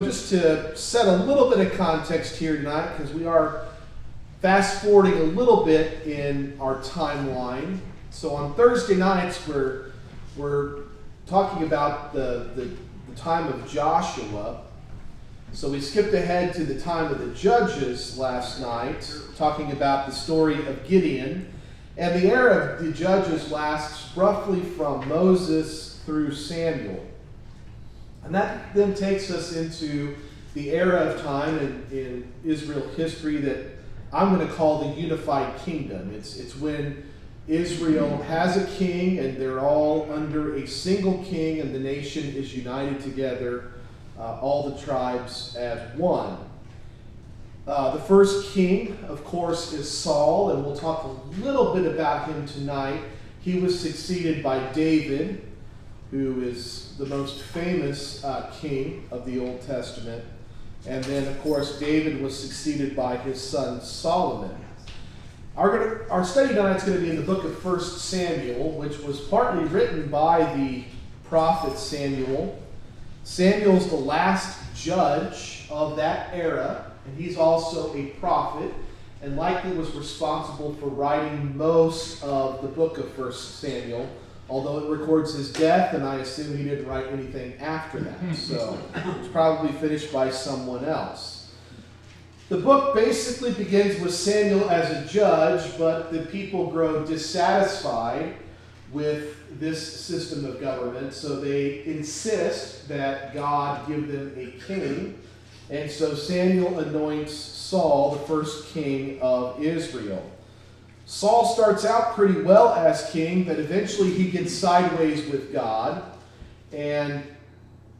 Just to set a little bit of context here tonight, because we are fast forwarding a little bit in our timeline. So on Thursday nights, we're talking about the time of Joshua. So we skipped ahead to the time of the Judges last night, talking about the story of Gideon. And the era of the Judges lasts roughly from Moses through Samuel. And that then takes us into the era of time in Israel history that I'm going to call the unified kingdom. It's when Israel has a king and they're all under a single king and the nation is united together, all the tribes as one. The first king, of course, is Saul, and we'll talk a little bit about him tonight. He was succeeded by David, who is the most famous king of the Old Testament. And then, of course, David was succeeded by his son Solomon. Our study tonight is going to be in the book of 1 Samuel, which was partly written by the prophet Samuel. Samuel's the last judge of that era, and he's also a prophet, and likely was responsible for writing most of the book of 1 Samuel. Although it records his death, and I assume he didn't write anything after that. So it's probably finished by someone else. The book basically begins with Samuel as a judge, but the people grow dissatisfied with this system of government, so they insist that God give them a king. And so Samuel anoints Saul the first king of Israel. Saul starts out pretty well as king, but eventually he gets sideways with God, and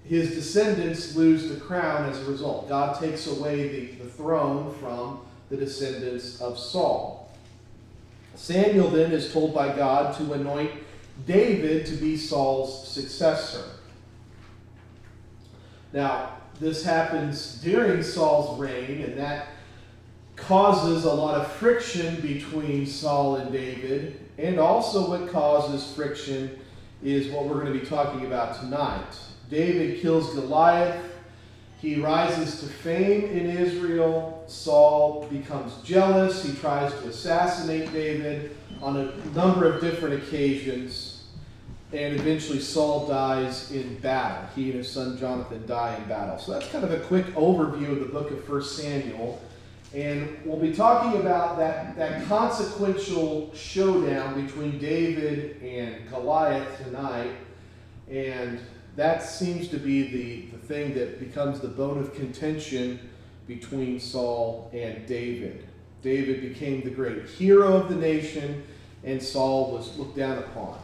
his descendants lose the crown as a result. God takes away the throne from the descendants of Saul. Samuel then is told by God to anoint David to be Saul's successor. Now, this happens during Saul's reign, and that causes a lot of friction between Saul and David, and also what causes friction is what we're going to be talking about tonight. David kills Goliath. He rises to fame in Israel. Saul becomes jealous. He tries to assassinate David on a number of different occasions, and eventually Saul dies in battle. He and his son Jonathan die in battle. So that's kind of a quick overview of the book of 1 Samuel. And we'll be talking about that consequential showdown between David and Goliath tonight. And that seems to be the thing that becomes the bone of contention between Saul and David. David became the great hero of the nation, and Saul was looked down upon.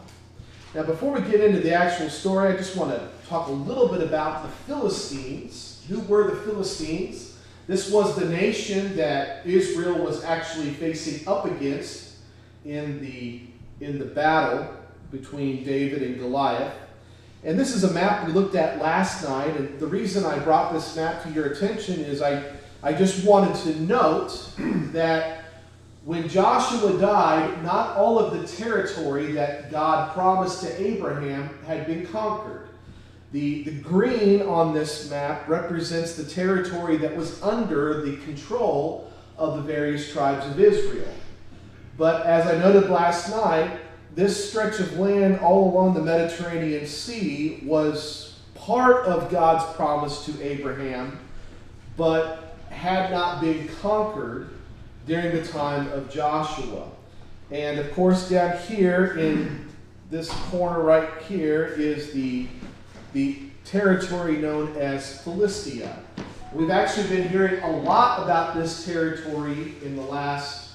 Now, before we get into the actual story, I just want to talk a little bit about the Philistines. Who were the Philistines? This was the nation that Israel was actually facing up against in the battle between David and Goliath. And this is a map we looked at last night, and the reason I brought this map to your attention is I just wanted to note that when Joshua died, not all of the territory that God promised to Abraham had been conquered. The green on this map represents the territory that was under the control of the various tribes of Israel. But as I noted last night, this stretch of land all along the Mediterranean Sea was part of God's promise to Abraham, but had not been conquered during the time of Joshua. And of course, down here in this corner right here is the territory known as Philistia. We've actually been hearing a lot about this territory in the last,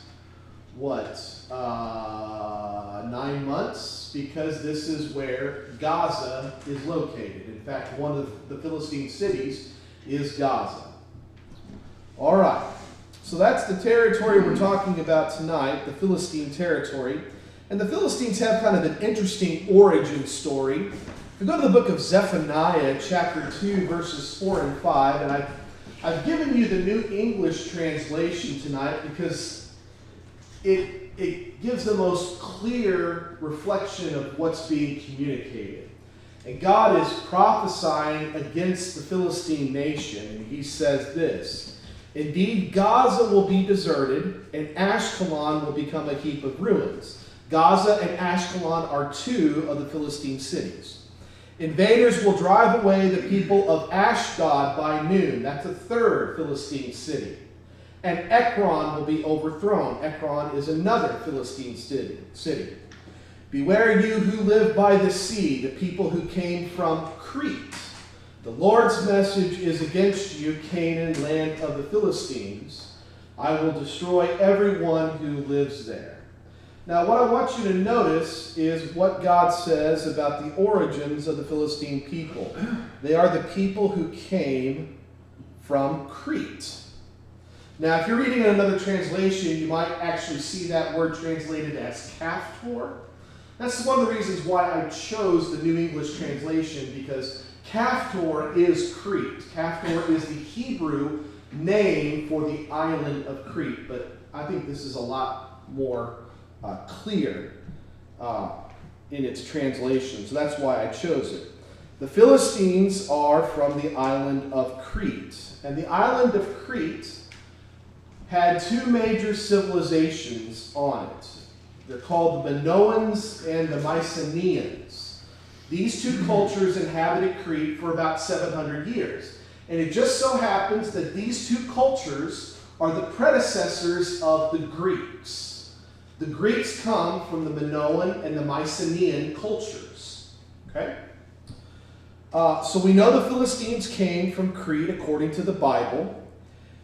9 months, because this is where Gaza is located. In fact, one of the Philistine cities is Gaza. All right, so that's the territory we're talking about tonight, the Philistine territory. And the Philistines have kind of an interesting origin story. We go to the book of Zephaniah, chapter 2, verses 4 and 5, and I've given you the New English translation tonight because it gives the most clear reflection of what's being communicated. And God is prophesying against the Philistine nation, and he says this: "Indeed, Gaza will be deserted, and Ashkelon will become a heap of ruins." Gaza and Ashkelon are two of the Philistine cities. "Invaders will drive away the people of Ashdod by noon." That's a third Philistine city. "And Ekron will be overthrown." Ekron is another Philistine city. "Beware you who live by the sea, the people who came from Crete. The Lord's message is against you, Canaan, land of the Philistines. I will destroy everyone who lives there." Now, what I want you to notice is what God says about the origins of the Philistine people. They are the people who came from Crete. Now, if you're reading in another translation, you might actually see that word translated as Caphtor. That's one of the reasons why I chose the New English translation, because Caphtor is Crete. Caphtor is the Hebrew name for the island of Crete, but I think this is a lot more clear in its translation, so that's why I chose it. The Philistines are from the island of Crete, and the island of Crete had two major civilizations on it. They're called the Minoans and the Mycenaeans. These two cultures inhabited Crete for about 700 years. And it just so happens that these two cultures are the predecessors of the Greeks. The Greeks come from the Minoan and the Mycenaean cultures. Okay? So we know the Philistines came from Crete according to the Bible.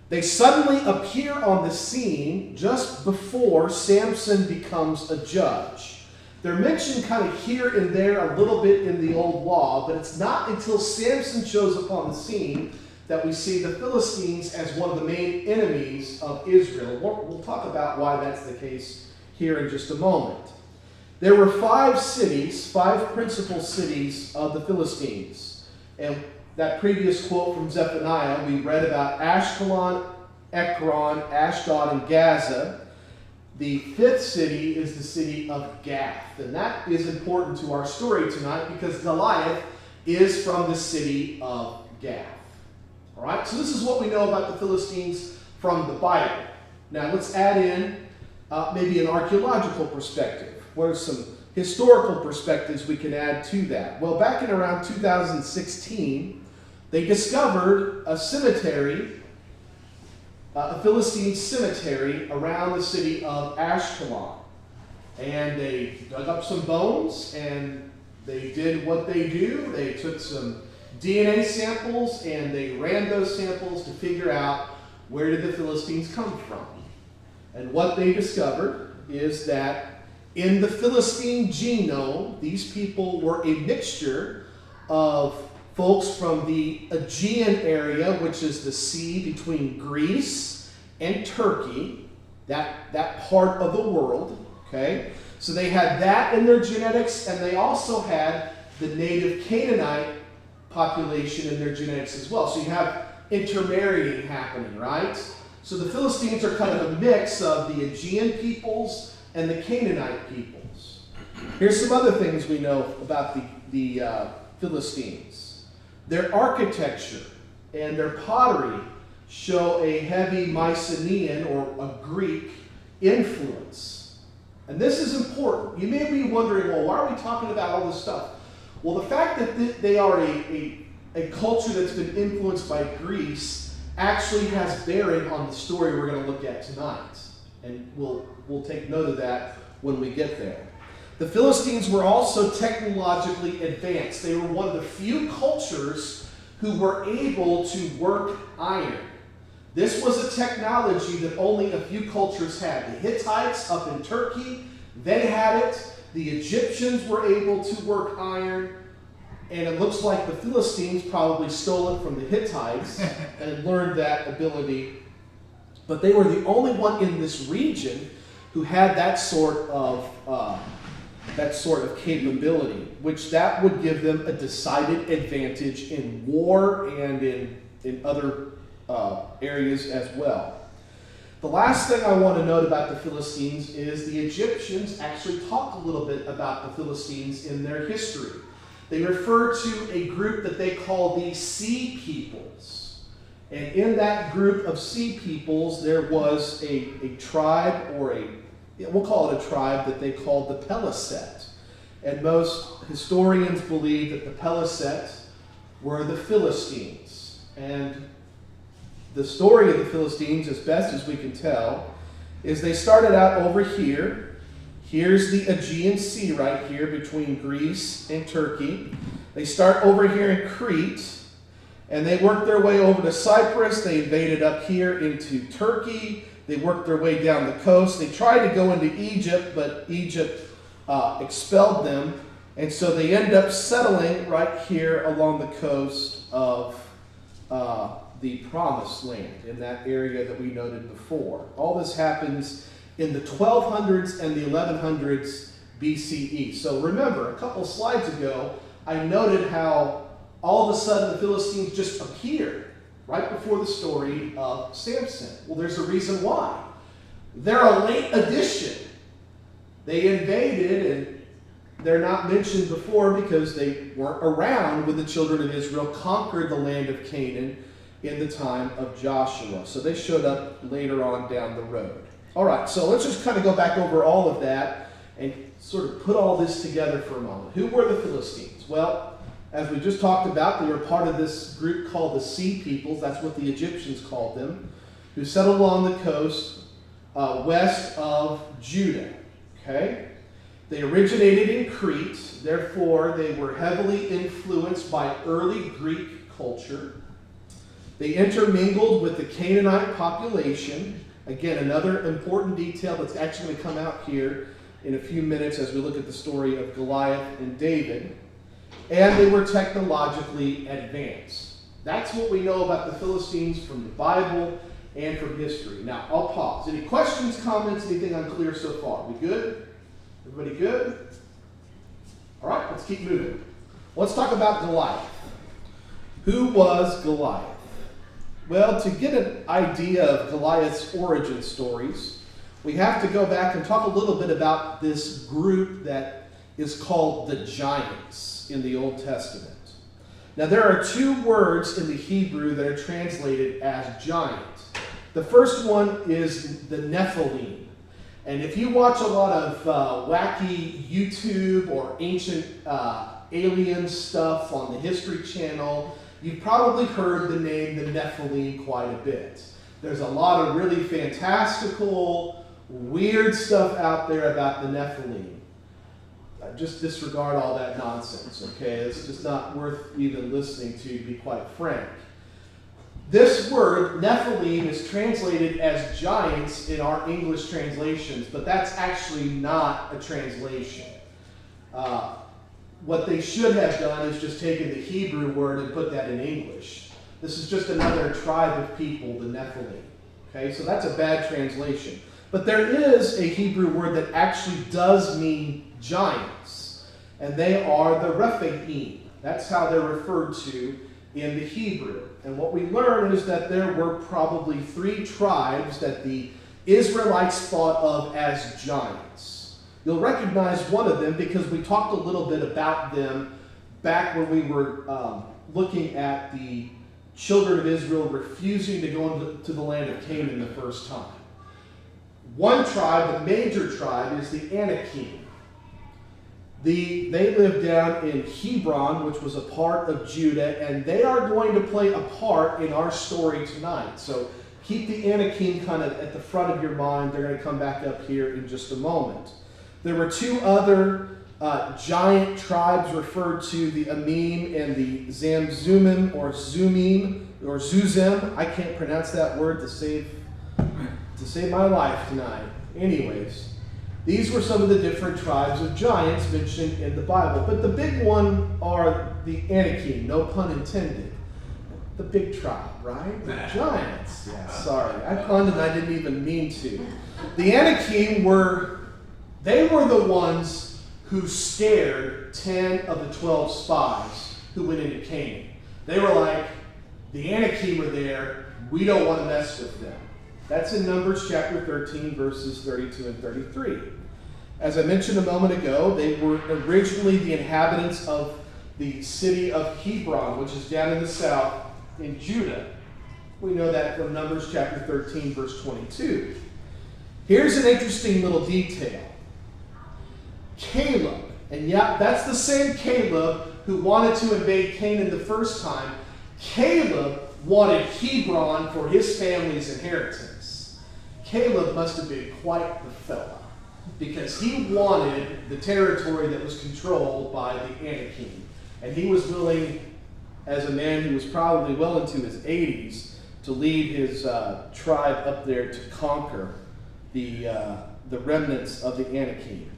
They suddenly appear on the scene just before Samson becomes a judge. They're mentioned kind of here and there a little bit in the Old Law, but it's not until Samson shows up on the scene that we see the Philistines as one of the main enemies of Israel. We'll talk about why that's the case here in just a moment. There were 5 cities, 5 principal cities of the Philistines. And that previous quote from Zephaniah, we read about Ashkelon, Ekron, Ashdod, and Gaza. The 5th city is the city of Gath. And that is important to our story tonight because Goliath is from the city of Gath. All right, so this is what we know about the Philistines from the Bible. Now let's add in maybe an archaeological perspective. What are some historical perspectives we can add to that? Well, back in around 2016, they discovered a cemetery, a Philistine cemetery around the city of Ashkelon. And they dug up some bones and they did what they do. They took some DNA samples and they ran those samples to figure out where did the Philistines come from. And what they discovered is that in the Philistine genome, these people were a mixture of folks from the Aegean area, which is the sea between Greece and Turkey, that part of the world, okay? So they had that in their genetics, and they also had the native Canaanite population in their genetics as well. So you have intermarrying happening, right? So the Philistines are kind of a mix of the Aegean peoples and the Canaanite peoples. Here's some other things we know about the Philistines. Their architecture and their pottery show a heavy Mycenaean or a Greek influence. And this is important. You may be wondering, well, why are we talking about all this stuff? Well, the fact that they are a culture that's been influenced by Greece actually has bearing on the story we're going to look at tonight. And we'll take note of that when we get there. The Philistines were also technologically advanced. They were one of the few cultures who were able to work iron. This was a technology that only a few cultures had. The Hittites up in Turkey, they had it. The Egyptians were able to work iron. And it looks like the Philistines probably stole it from the Hittites and learned that ability. But they were the only one in this region who had that sort of capability, which that would give them a decided advantage in war and in other areas as well. The last thing I want to note about the Philistines is the Egyptians actually talk a little bit about the Philistines in their history. They refer to a group that they call the Sea Peoples. And in that group of Sea Peoples, there was a tribe, or we'll call it a tribe, that they called the Peliset. And most historians believe that the Peliset were the Philistines. And the story of the Philistines, as best as we can tell, is they started out over here. Here's the Aegean Sea right here between Greece and Turkey. They start over here in Crete, and they work their way over to Cyprus. They invaded up here into Turkey. They worked their way down the coast. They tried to go into Egypt, but Egypt expelled them. And so they end up settling right here along the coast of the Promised Land, in that area that we noted before. All this happens in the 1200s and the 1100s BCE. So remember, a couple slides ago, I noted how all of a sudden the Philistines just appeared right before the story of Samson. Well, there's a reason why. They're a late addition. They invaded, and they're not mentioned before because they weren't around when the children of Israel conquered the land of Canaan in the time of Joshua. So they showed up later on down the road. All right, so let's just kind of go back over all of that and sort of put all this together for a moment. Who were the Philistines? Well, as we just talked about, they were part of this group called the Sea Peoples. That's what the Egyptians called them, who settled along the coast west of Judah. Okay? They originated in Crete. Therefore, they were heavily influenced by early Greek culture. They intermingled with the Canaanite population. Again, another important detail that's actually going to come out here in a few minutes as we look at the story of Goliath and David. And they were technologically advanced. That's what we know about the Philistines from the Bible and from history. Now, I'll pause. Any questions, comments, anything unclear so far? We good? Everybody good? All right, let's keep moving. Let's talk about Goliath. Who was Goliath? Well, to get an idea of Goliath's origin stories, we have to go back and talk a little bit about this group that is called the giants in the Old Testament. Now, there are two words in the Hebrew that are translated as giant. The first one is the Nephilim. And if you watch a lot of wacky YouTube or ancient alien stuff on the History Channel, you've probably heard the name the Nephilim quite a bit. There's a lot of really fantastical, weird stuff out there about the Nephilim. Just disregard all that nonsense, okay? It's just not worth even listening to be quite frank. This word, Nephilim, is translated as giants in our English translations, but that's actually not a translation. What they should have done is just taken the Hebrew word and put that in English. This is just another tribe of people, the Nephilim. Okay, so that's a bad translation. But there is a Hebrew word that actually does mean giants, and they are the Rephaim. That's how they're referred to in the Hebrew. And what we learn is that there were probably 3 tribes that the Israelites thought of as giants. You'll recognize one of them because we talked a little bit about them back when we were looking at the children of Israel refusing to go into the land of Canaan the first time. One tribe, the major tribe, is the Anakim. They live down in Hebron, which was a part of Judah, and they are going to play a part in our story tonight. So keep the Anakim kind of at the front of your mind. They're going to come back up here in just a moment. There were 2 other giant tribes referred to, the Amim and the Zamzumim, or Zumim, or Zuzim. I can't pronounce that word to save my life tonight. Anyways, these were some of the different tribes of giants mentioned in the Bible. But the big one are the Anakim, no pun intended. The big tribe, right? The giants. Yeah, sorry. I punned and I didn't even mean to. The Anakim were the ones who scared 10 of the 12 spies who went into Canaan. They were like, the Anakim are there, we don't want to mess with them. That's in Numbers chapter 13, verses 32 and 33. As I mentioned a moment ago, they were originally the inhabitants of the city of Hebron, which is down in the south in Judah. We know that from Numbers chapter 13, verse 22. Here's an interesting little detail. Caleb, and yeah, that's the same Caleb who wanted to invade Canaan the first time. Caleb wanted Hebron for his family's inheritance. Caleb must have been quite the fella, because he wanted the territory that was controlled by the Anakim. And he was willing, as a man who was probably well into his 80s, to lead his tribe up there to conquer the remnants of the Anakim.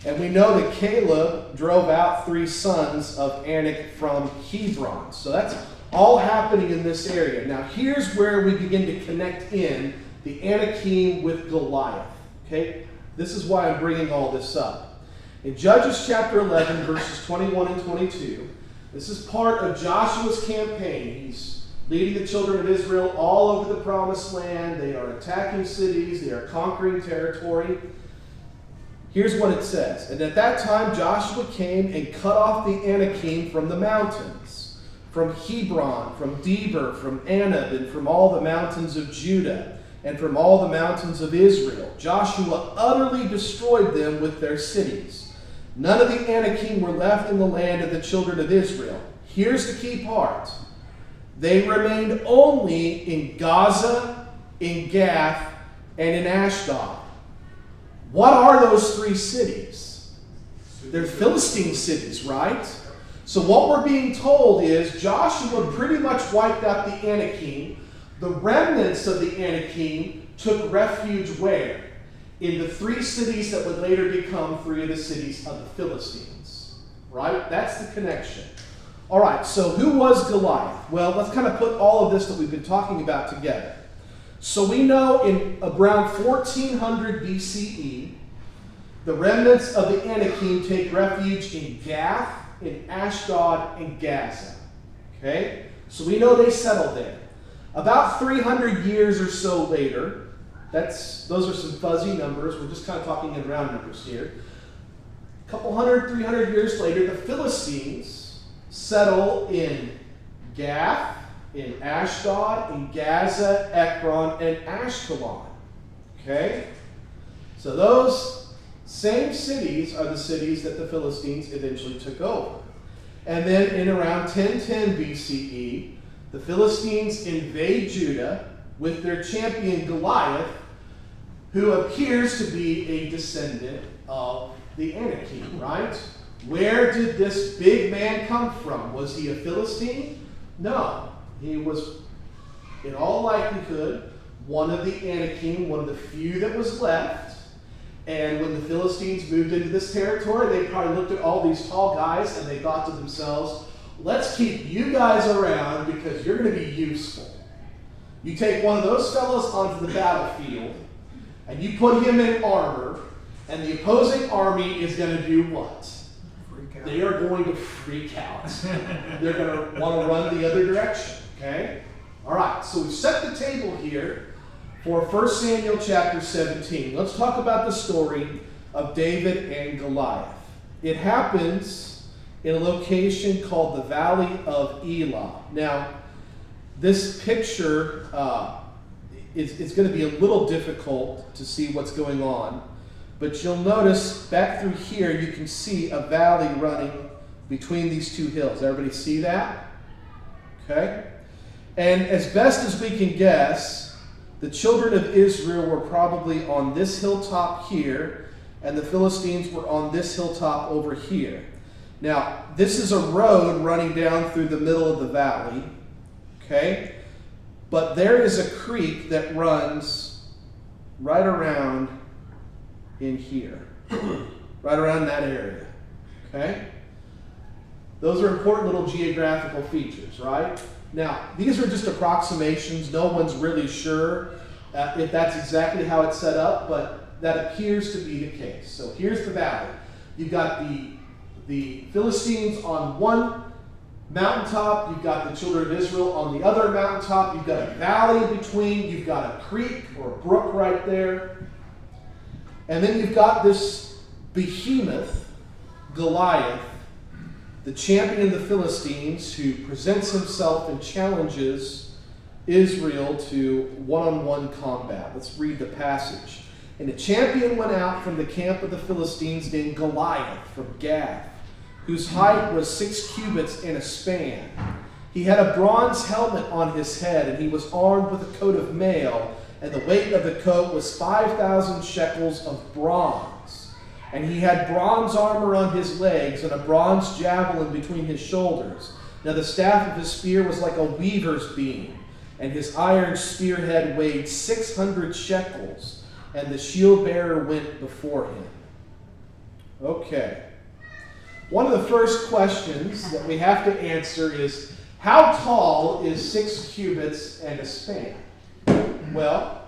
And we know that Caleb drove out 3 sons of Anak from Hebron. So that's all happening in this area. Now here's where we begin to connect in the Anakim with Goliath. Okay? This is why I'm bringing all this up. In Judges chapter 11, verses 21 and 22, this is part of Joshua's campaign. He's leading the children of Israel all over the promised land. They are attacking cities. They are conquering territory. Here's what it says. And at that time Joshua came and cut off the Anakim from the mountains, from Hebron, from Debir, from Anab, and from all the mountains of Judah, and from all the mountains of Israel. Joshua utterly destroyed them with their cities. None of the Anakim were left in the land of the children of Israel. Here's the key part. They remained only in Gaza, in Gath, and in Ashdod. What are those 3 cities? They're Philistine cities, right? So what we're being told is Joshua pretty much wiped out the Anakim. The remnants of the Anakim took refuge where? In the 3 cities that would later become 3 of the cities of the Philistines. Right? That's the connection. All right, so who was Goliath? Well, let's kind of put all of this that we've been talking about together. So we know in around 1400 BCE, the remnants of the Anakim take refuge in Gath, in Ashdod, and Gaza. Okay? So we know they settled there. About 300 years or so later, those are some fuzzy numbers. We're just kind of talking in round numbers here. A couple 300 years later, the Philistines settle in Gath, in Ashdod, in Gaza, Ekron, and Ashkelon. Okay? So those same cities are the cities that the Philistines eventually took over. And then in around 1010 BCE, the Philistines invade Judah with their champion Goliath, who appears to be a descendant of the Anakim, right? Where did this big man come from? Was he a Philistine? No. He was, in all likelihood, one of the Anakim, one of the few that was left. And when the Philistines moved into this territory, they probably looked at all these tall guys and they thought to themselves, let's keep you guys around because you're going to be useful. You take one of those fellows onto the battlefield and you put him in armor, and the opposing army is going to do what? They are going to freak out. They're going to want to run the other direction. Okay? All right, so we've set the table here for 1 Samuel chapter 17. Let's talk about the story of David and Goliath. It happens in a location called the Valley of Elah. Now, this picture is going to be a little difficult to see what's going on, but you'll notice back through here you can see a valley running between these 2 hills. Everybody see that? Okay? And as best as we can guess, the children of Israel were probably on this hilltop here, and the Philistines were on this hilltop over here. Now, this is a road running down through the middle of the valley, okay? But there is a creek that runs right around in here, right around that area, okay? Those are important little geographical features, right? Now, these are just approximations. No one's really sure if that's exactly how it's set up, but that appears to be the case. So here's the valley. You've got the Philistines on one mountaintop. You've got the children of Israel on the other mountaintop. You've got a valley between. You've got a creek or a brook right there. And then you've got this behemoth, Goliath, the champion of the Philistines, who presents himself and challenges Israel to one-on-one combat. Let's read the passage. And a champion went out from the camp of the Philistines named Goliath from Gath, whose height was 6 cubits and a span. He had a bronze helmet on his head, and he was armed with a coat of mail, and the weight of the coat was 5,000 shekels of bronze. And he had bronze armor on his legs, and a bronze javelin between his shoulders. Now the staff of his spear was like a weaver's beam, and his iron spearhead weighed 600 shekels, and the shield bearer went before him. Okay. One of the first questions that we have to answer is, how tall is 6 cubits and a span? Well,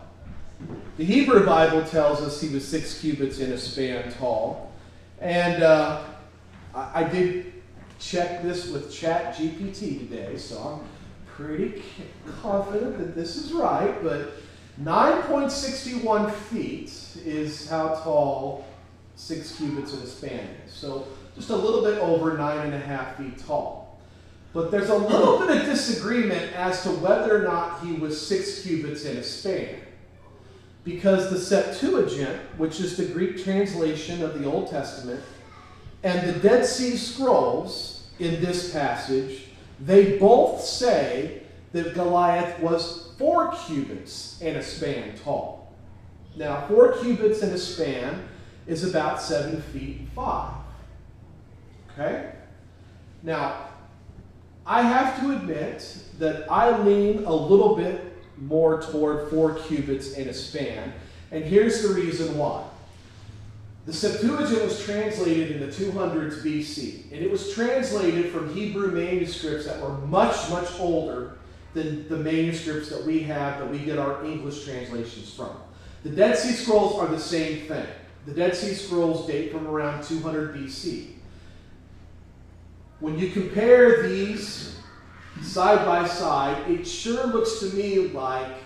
the Hebrew Bible tells us he was 6 cubits and a span tall. And I did check this with ChatGPT today, so I'm pretty confident that this is right. But 9.61 feet is how tall 6 cubits and a span is. So just a little bit over 9.5 feet tall. But there's a little bit of disagreement as to whether or not he was 6 cubits in a span. Because the Septuagint, which is the Greek translation of the Old Testament, and the Dead Sea Scrolls in this passage, they both say that Goliath was 4 cubits and a span tall. Now, 4 cubits and a span is about 7 feet 5. Okay? Now, I have to admit that I lean a little bit more toward 4 cubits and a span, and here's the reason why. The Septuagint was translated in the 200s BC, and it was translated from Hebrew manuscripts that were much, much older than the manuscripts that we have, that we get our English translations from. The Dead Sea Scrolls are the same thing. The Dead Sea Scrolls date from around 200 BC. When you compare these side by side, it sure looks to me like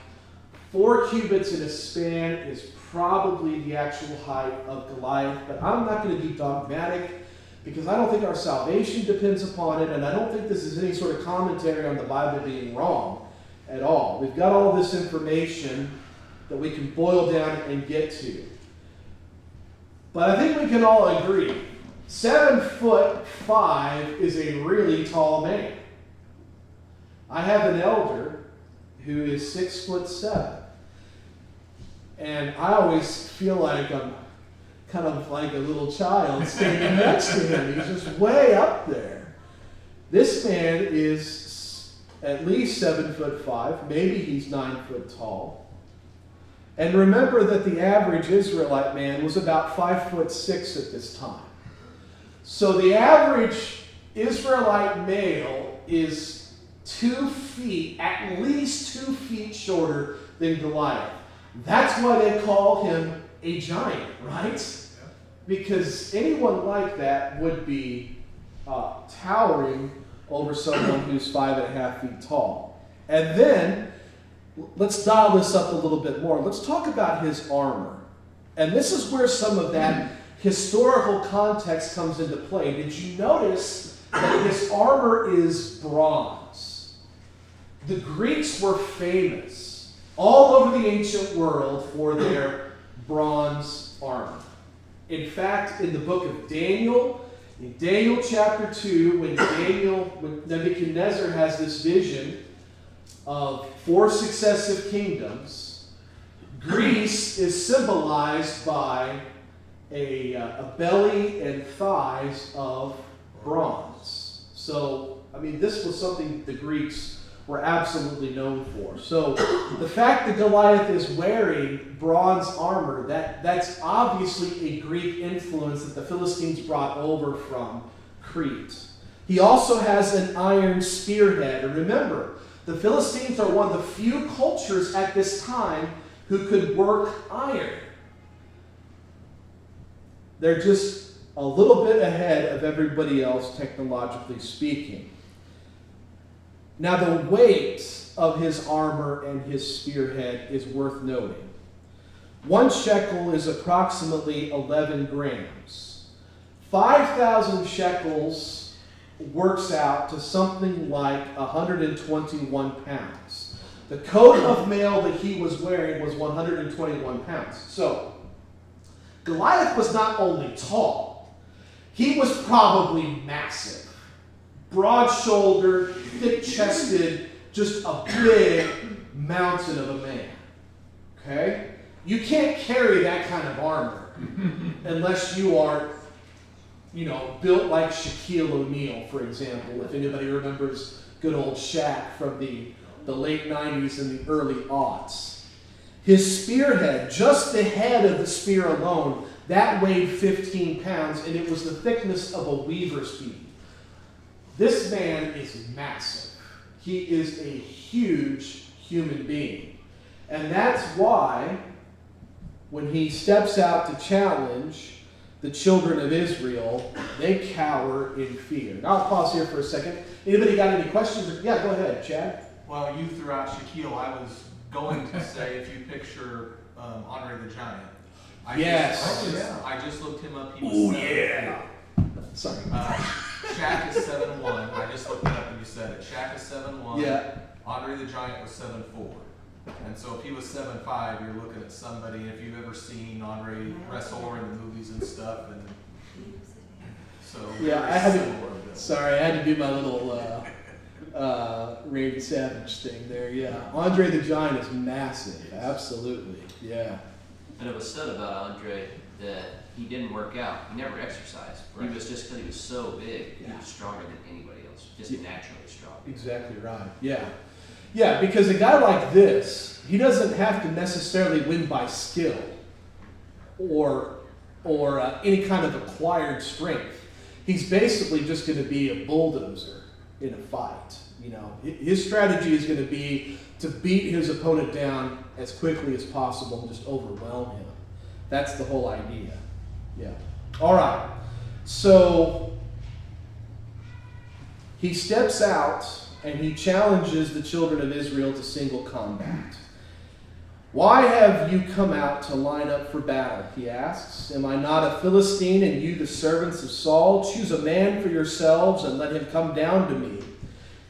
4 cubits in a span is probably the actual height of Goliath, but I'm not going to be dogmatic because I don't think our salvation depends upon it, and I don't think this is any sort of commentary on the Bible being wrong at all. We've got all this information that we can boil down and get to. But I think we can all agree 7'5" is a really tall man. I have an elder who is 6'7", and I always feel like I'm kind of like a little child standing next to him. He's just way up there. This man is at least 7'5", maybe he's 9 foot tall. And remember that the average Israelite man was about 5'6" at this time. So the average Israelite male is 2 feet, at least 2 feet shorter than Goliath. That's why they call him a giant, right? Because anyone like that would be towering over someone who's 5.5 feet tall. And then, let's dial this up a little bit more. Let's talk about his armor. And this is where some of that historical context comes into play. Did you notice that his armor is bronze? The Greeks were famous all over the ancient world for their bronze armor. In fact, in the book of Daniel, in Daniel chapter 2, when Nebuchadnezzar has this vision of 4 successive kingdoms, Greece is symbolized by a belly and thighs of bronze. So, I mean, this was something the Greeks were absolutely known for. So, the fact that Goliath is wearing bronze armor, that's obviously a Greek influence that the Philistines brought over from Crete. He also has an iron spearhead. And remember, the Philistines are one of the few cultures at this time who could work iron. They're just a little bit ahead of everybody else, technologically speaking. Now, the weight of his armor and his spearhead is worth noting. 1 shekel is approximately 11 grams. 5,000 shekels works out to something like 121 pounds. The coat of mail that he was wearing was 121 pounds. So, Goliath was not only tall, he was probably massive. Broad-shouldered, thick-chested, just a big mountain of a man. Okay? You can't carry that kind of armor unless you are, built like Shaquille O'Neal, for example, if anybody remembers good old Shaq from the late 90s and the early aughts. His spearhead, just the head of the spear alone, that weighed 15 pounds, and it was the thickness of a weaver's bead. This man is massive. He is a huge human being. And that's why, when he steps out to challenge the children of Israel, they cower in fear. Now I'll pause here for a second. Anybody got any questions? Yeah, go ahead, Chad. Well, you threw out Shaquille. I was going to say, if you picture Andre the Giant. I just looked him up. He was 7'4". Sorry. Shaq is 7'1". I just looked it up and you said it. Shaq is 7'1". Yeah. Andre the Giant was 7'4". And so if he was 7'5", you're looking at somebody. If you've ever seen Andre wrestle or in the movies and stuff, and so yeah, I had to do my little Randy Savage thing there. Yeah, Andre the Giant is massive. Absolutely. Yeah. And it was said about Andre that he didn't work out. He never exercised. He was just because he was so big, he was stronger than anybody else. Just naturally strong. Exactly right. Yeah. Yeah, because a guy like this, he doesn't have to necessarily win by skill or any kind of acquired strength. He's basically just going to be a bulldozer in a fight. His strategy is going to be to beat his opponent down as quickly as possible and just overwhelm him. That's the whole idea. Yeah. All right. So he steps out and he challenges the children of Israel to single combat. Why have you come out to line up for battle? He asks. Am I not a Philistine and you the servants of Saul? Choose a man for yourselves and let him come down to me.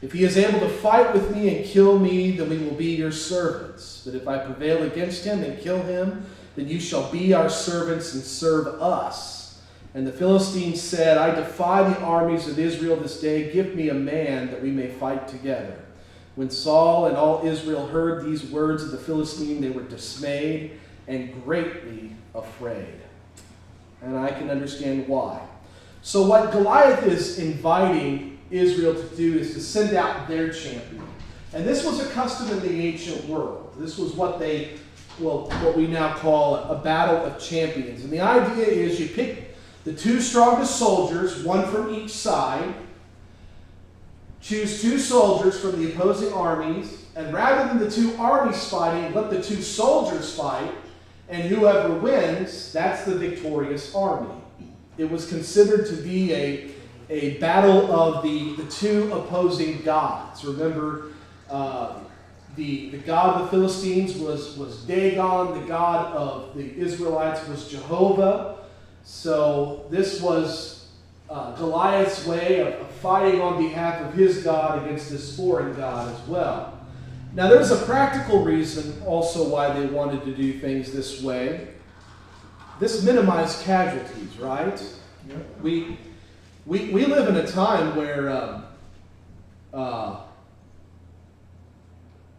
If he is able to fight with me and kill me, then we will be your servants. But if I prevail against him and kill him, then you shall be our servants and serve us. And the Philistines said, I defy the armies of Israel this day. Give me a man that we may fight together. When Saul and all Israel heard these words of the Philistine, they were dismayed and greatly afraid. And I can understand why. So what Goliath is inviting Israel to do is to send out their champion. And this was a custom in the ancient world. This was what we now call a battle of champions. And the idea is you pick the two strongest soldiers, one from each side, choose two soldiers from the opposing armies, and rather than the two armies fighting, let the two soldiers fight, and whoever wins, that's the victorious army. It was considered to be a battle of the two opposing gods. Remember, the god of the Philistines was Dagon, the god of the Israelites was Jehovah. So this was Goliath's way of fighting on behalf of his god against this foreign god as well. Now there's a practical reason also why they wanted to do things this way. This minimized casualties, right? Yep. We live in a time where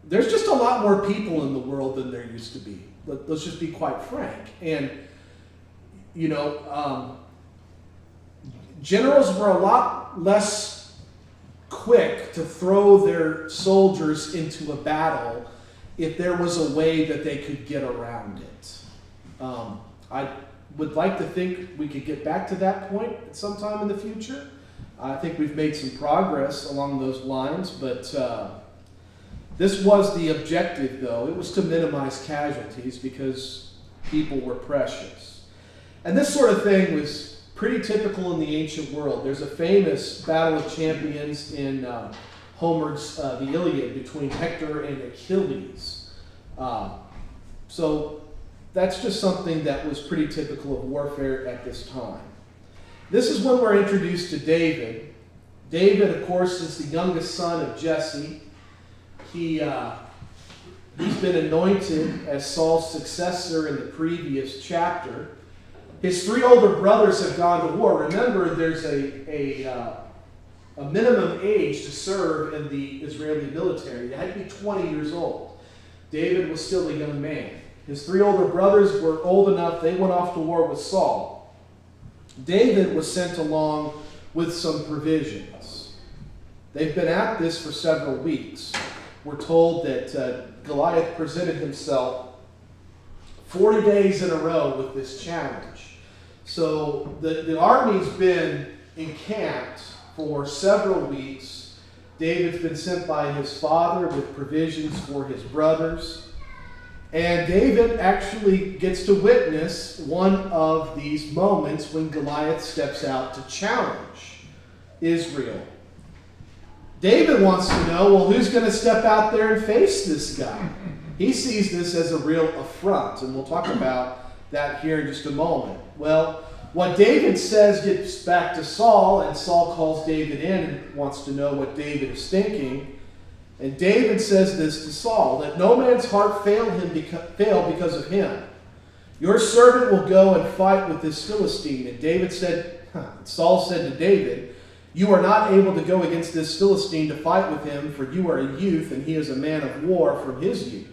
there's just a lot more people in the world than there used to be. Let's just be quite frank. And, generals were a lot less quick to throw their soldiers into a battle if there was a way that they could get around it. I would like to think we could get back to that point at some time in the future. I think we've made some progress along those lines, but this was the objective, though. It was to minimize casualties because people were precious. And this sort of thing was pretty typical in the ancient world. There's a famous battle of champions in Homer's The Iliad between Hector and Achilles. So that's just something that was pretty typical of warfare at this time. This is when we're introduced to David. David, of course, is the youngest son of Jesse. He's been anointed as Saul's successor in the previous chapter. His 3 older brothers have gone to war. Remember, there's a minimum age to serve in the Israeli military. You had to be 20 years old. David was still a young man. His 3 older brothers were old enough. They went off to war with Saul. David was sent along with some provisions. They've been at this for several weeks. We're told that Goliath presented himself 40 days in a row with this challenge. So the army's been encamped for several weeks. David's been sent by his father with provisions for his brothers. And David actually gets to witness one of these moments when Goliath steps out to challenge Israel. David wants to know, well, who's going to step out there and face this guy? He sees this as a real affront, and we'll talk about that here in just a moment. Well, what David says gets back to Saul, and Saul calls David in and wants to know what David is thinking. And David says this to Saul, "Let no man's heart fail because of him. Your servant will go and fight with this Philistine." And Saul said to David, "You are not able to go against this Philistine to fight with him, for you are a youth, and he is a man of war from his youth."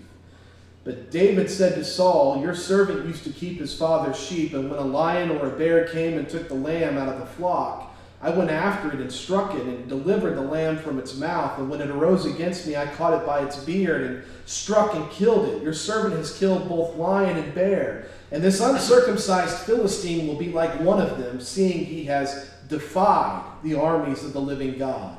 But David said to Saul, "Your servant used to keep his father's sheep, and when a lion or a bear came and took the lamb out of the flock, I went after it and struck it and delivered the lamb from its mouth. And when it arose against me, I caught it by its beard and struck and killed it. Your servant has killed both lion and bear. And this uncircumcised Philistine will be like one of them, seeing he has defied the armies of the living God."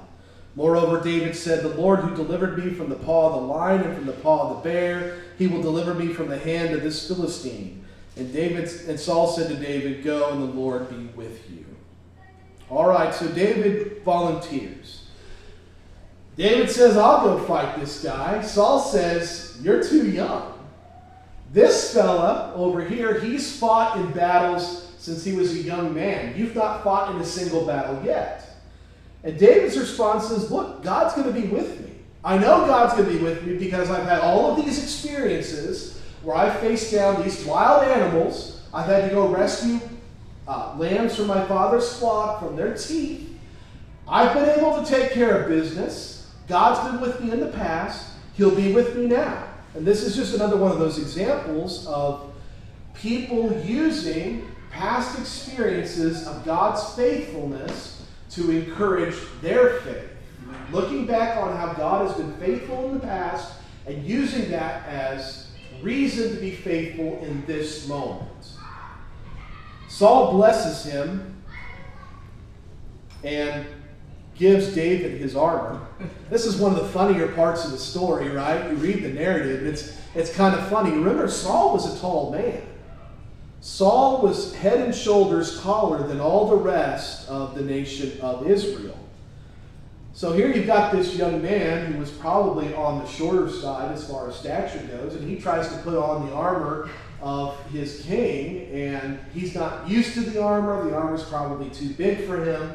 Moreover, David said, "The Lord who delivered me from the paw of the lion and from the paw of the bear, he will deliver me from the hand of this Philistine." And Saul said to David, "Go, and the Lord be with you." All right, so David volunteers. David says, "I'll go fight this guy." Saul says, "You're too young." This fella over here, he's fought in battles since he was a young man. You've not fought in a single battle yet. And David's response is, "Look, God's going to be with me. I know God's going to be with me because I've had all of these experiences where I've faced down these wild animals. I've had to go rescue lambs from my father's flock from their teeth. I've been able to take care of business. God's been with me in the past. He'll be with me now." And this is just another one of those examples of people using past experiences of God's faithfulness to encourage their faith. Looking back on how God has been faithful in the past and using that as reason to be faithful in this moment. Saul blesses him and gives David his armor. This is one of the funnier parts of the story, right? You read the narrative, and it's kind of funny. Remember, Saul was a tall man. Saul was head and shoulders taller than all the rest of the nation of Israel. So here you've got this young man who was probably on the shorter side as far as stature goes, and he tries to put on the armor of his king, and he's not used to the armor. The armor's probably too big for him.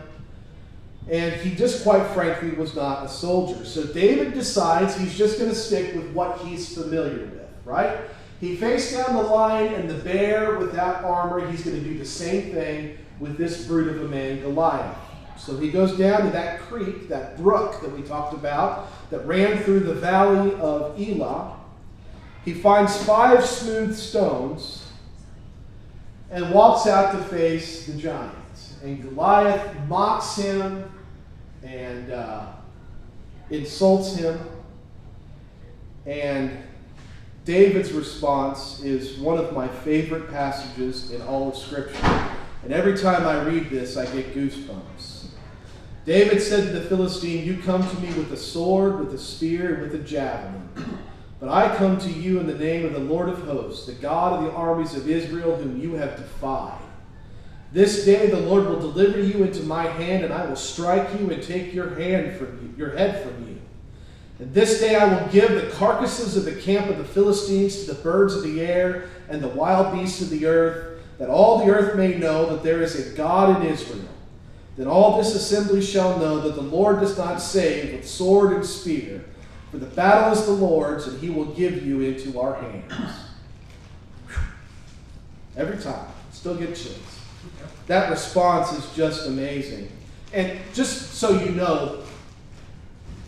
And he just, quite frankly, was not a soldier. So David decides he's just going to stick with what he's familiar with, right? He faced down the lion and the bear without armor. He's going to do the same thing with this brute of a man, Goliath. So he goes down to that creek, that brook that we talked about, that ran through the valley of Elah. He finds 5 smooth stones and walks out to face the giant. And Goliath mocks him and insults him. And David's response is one of my favorite passages in all of Scripture. And every time I read this, I get goosebumps. David said to the Philistine, "You come to me with a sword, with a spear, and with a javelin. But I come to you in the name of the Lord of hosts, the God of the armies of Israel, whom you have defied. This day the Lord will deliver you into my hand, and I will strike you and take your head from you. And this day I will give the carcasses of the camp of the Philistines to the birds of the air and the wild beasts of the earth, that all the earth may know that there is a God in Israel. Then all this assembly shall know that the Lord does not save with sword and spear, for the battle is the Lord's, and he will give you into our hands. Whew. Every time. Still get chills. That response is just amazing. And just so you know,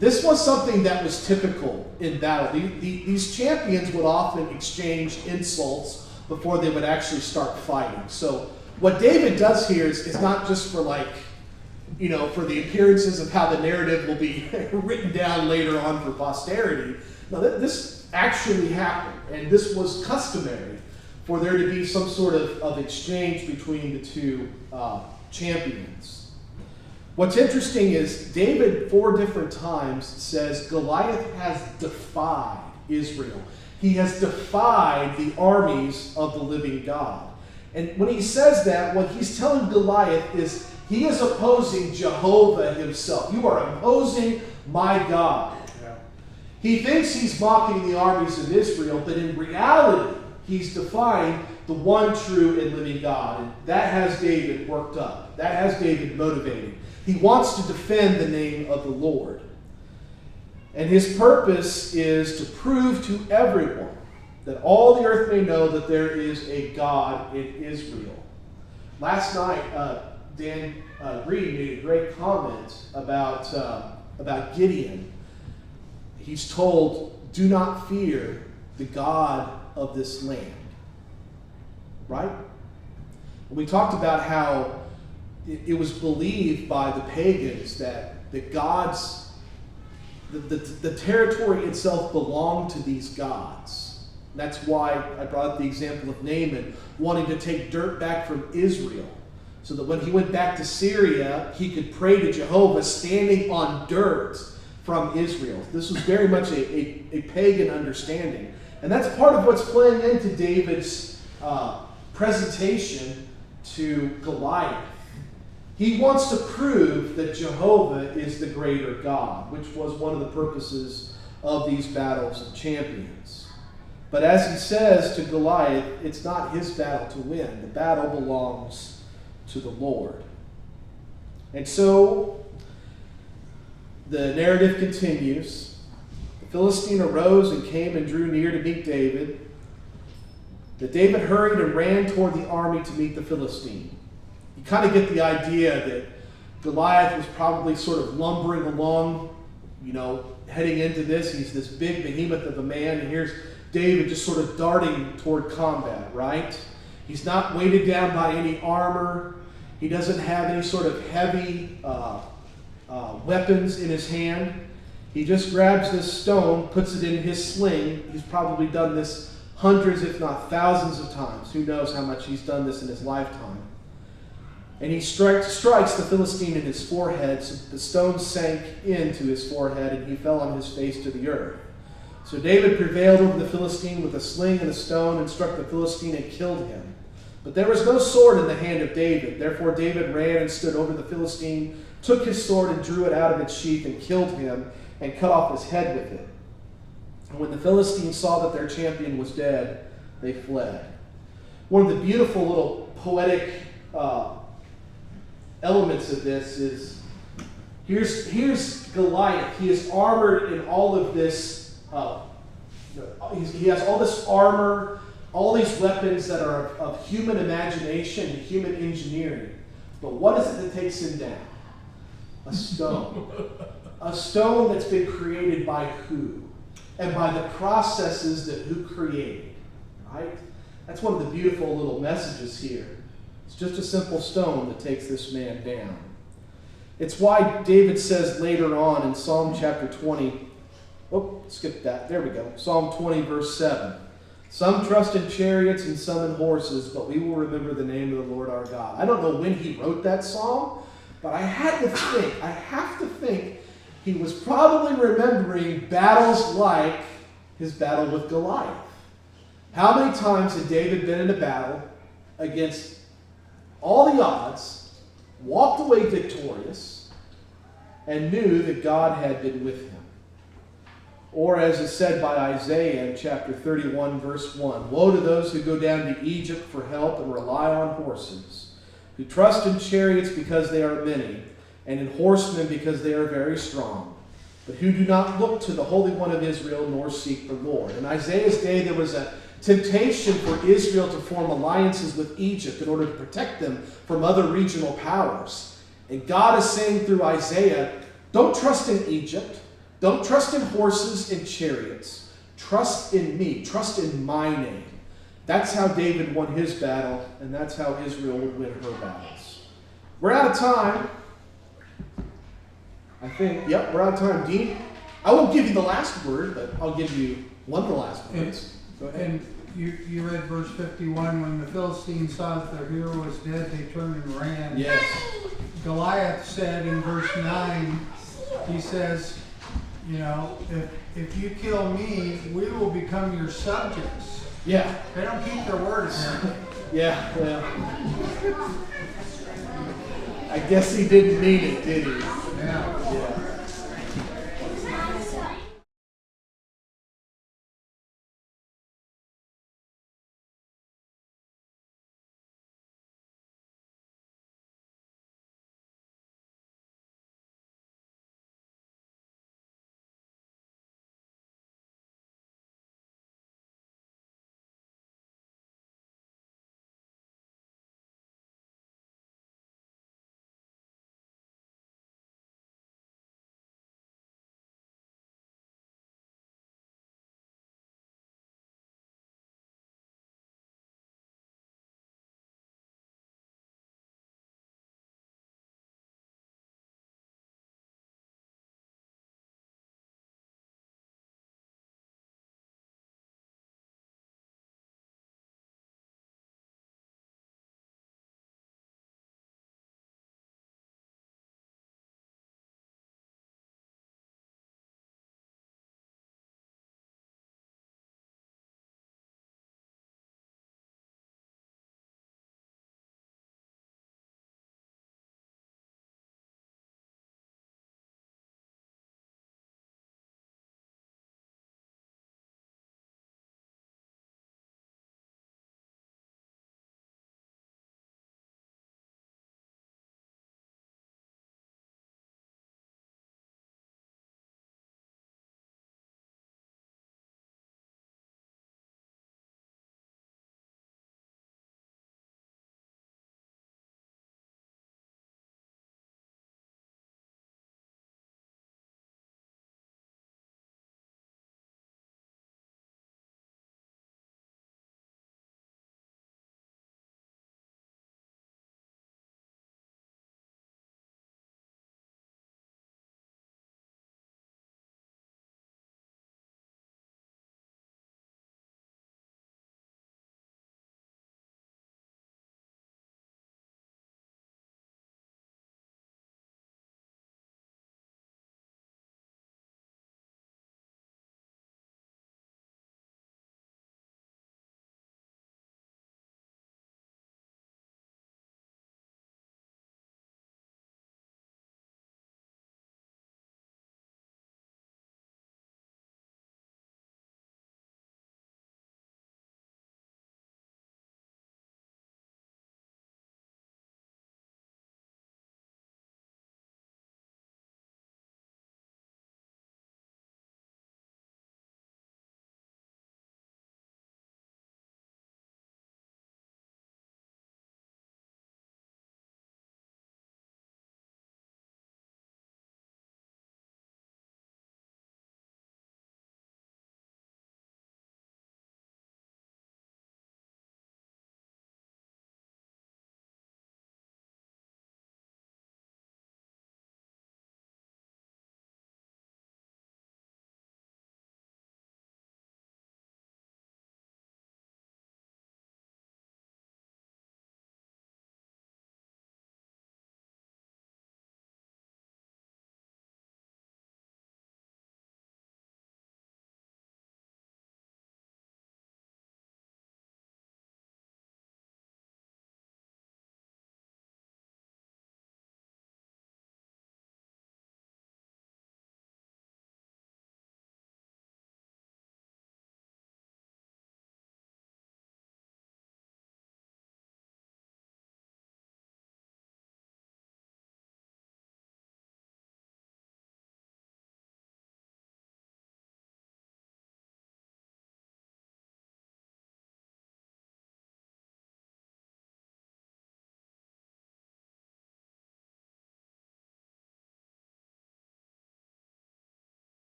this was something that was typical in battle. These champions would often exchange insults before they would actually start fighting. So what David does here is not just for for the appearances of how the narrative will be written down later on for posterity. No, this actually happened, and this was customary for there to be some sort of exchange between the two champions. What's interesting is David 4 different times says Goliath has defied Israel. He has defied the armies of the living God. And when he says that, what he's telling Goliath is he is opposing Jehovah himself. You are opposing my God. Yeah. He thinks he's mocking the armies of Israel, but in reality, he's defying the one true and living God. And that has David worked up. That has David motivated. He wants to defend the name of the Lord. And his purpose is to prove to everyone that all the earth may know that there is a God in Israel. Last night, Dan Reed made a great comment about Gideon. He's told, do not fear the God of this land. Right? And we talked about how it was believed by the pagans that the territory itself belonged to these gods. That's why I brought up the example of Naaman wanting to take dirt back from Israel, so that when he went back to Syria, he could pray to Jehovah standing on dirt from Israel. This was very much a pagan understanding. And that's part of what's playing into David's presentation to Goliath. He wants to prove that Jehovah is the greater God, which was one of the purposes of these battles of champions. But as he says to Goliath, it's not his battle to win. The battle belongs to the Lord. And so the narrative continues. The Philistine arose and came and drew near to meet David. That David hurried and ran toward the army to meet the Philistine. You kind of get the idea that Goliath was probably sort of lumbering along, heading into this. He's this big behemoth of a man, and here's David just sort of darting toward combat, right? He's not weighted down by any armor. He doesn't have any sort of heavy weapons in his hand. He just grabs this stone, puts it in his sling. He's probably done this hundreds, if not thousands of times. Who knows how much he's done this in his lifetime. And he strikes the Philistine in his forehead, so the stone sank into his forehead, and he fell on his face to the earth. So David prevailed over the Philistine with a sling and a stone, and struck the Philistine and killed him. But there was no sword in the hand of David. Therefore David ran and stood over the Philistine, took his sword and drew it out of its sheath, and killed him, and cut off his head with it. And when the Philistines saw that their champion was dead, they fled. One of the beautiful little poetic elements of this is, here's Goliath. He is armored in all of this. He has all this armor, all these weapons that are of human imagination and human engineering. But what is it that takes him down? A stone. A stone that's been created by who? And by the processes that who created. Right? That's one of the beautiful little messages here. It's just a simple stone that takes this man down. It's why David says later on in Psalm chapter 20, skip that. There we go. Psalm 20, verse 7. Some trust in chariots and some in horses, but we will remember the name of the Lord our God. I don't know when he wrote that psalm, but I have to think he was probably remembering battles like his battle with Goliath. How many times had David been in a battle against all the odds, walked away victorious, and knew that God had been with him? Or as is said by Isaiah in chapter 31, verse 1, woe to those who go down to Egypt for help and rely on horses, who trust in chariots because they are many, and in horsemen because they are very strong, but who do not look to the Holy One of Israel nor seek the Lord. In Isaiah's day, there was a temptation for Israel to form alliances with Egypt in order to protect them from other regional powers. And God is saying through Isaiah, don't trust in Egypt. Don't trust in horses and chariots. Trust in me. Trust in my name. That's how David won his battle, and that's how Israel would win her battles. We're out of time. I think, yep, we're out of time. Dean, I won't give you the last word, but I'll give you one of the last words. Go ahead. And you read verse 51, when the Philistines saw that their hero was dead, they turned and ran. Yes. Goliath said in verse 9, he says, you know, if you kill me, we will become your subjects. Yeah. They don't keep their word, apparently. Yeah, well. I guess he didn't mean it, did he? Yeah. Yeah.